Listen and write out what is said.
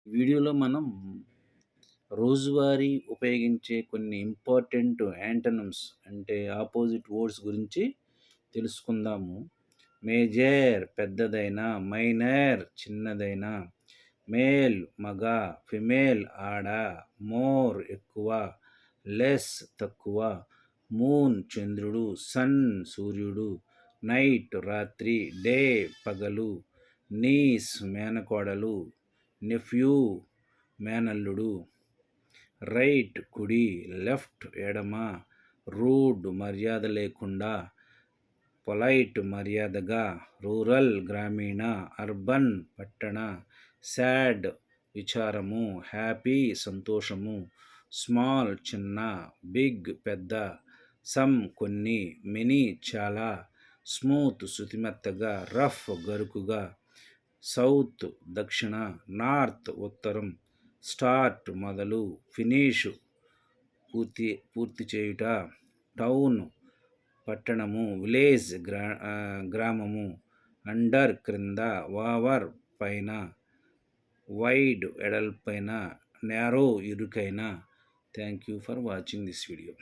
వీడియోలో మనం రోజువారీ ఉపయోగించే కొన్ని ఇంపార్టెంట్ యాంటోనిమ్స్ అంటే ఆపోజిట్ వర్డ్స్ గురించి తెలుసుకుందాము. మేజర్ పెద్దదైన, మైనర్ చిన్నదైన, మేల్ మగ, ఫిమేల్ ఆడ, మోర్ ఎక్కువ, లెస్ తక్కువ, మూన్ చంద్రుడు, సన్ సూర్యుడు, నైట్ రాత్రి, డే పగలు, నీస్ మేనకోడలు, నెఫ్యూ మేనల్లుడు, రైట్ కుడి, లెఫ్ట్ ఎడమ, రూడ్ మర్యాద లేకుండా, పొలైట్ మర్యాదగా, రూరల్ గ్రామీణ, అర్బన్ పట్టణ, సాడ్ విచారము, హ్యాపీ సంతోషము, స్మాల్ చిన్న, బిగ్ పెద్ద, సమ్ కొన్ని, మెనీ చాలా, స్మూత్ శుతిమెత్తగా, రఫ్ గరుకుగా, సౌత్ దక్షిణ, నార్త్ ఉత్తరం, స్టార్ట్ మొదలు, ఫినిష్ పూర్తి చేయుట, టౌన్ పట్టణము, విలేజ్ గ్రామము, అండర్ క్రింద, ఓవర్ పైన, వైడ్ ఎడల్పైన, నేరో ఇరుకైన. Thank you for watching this video.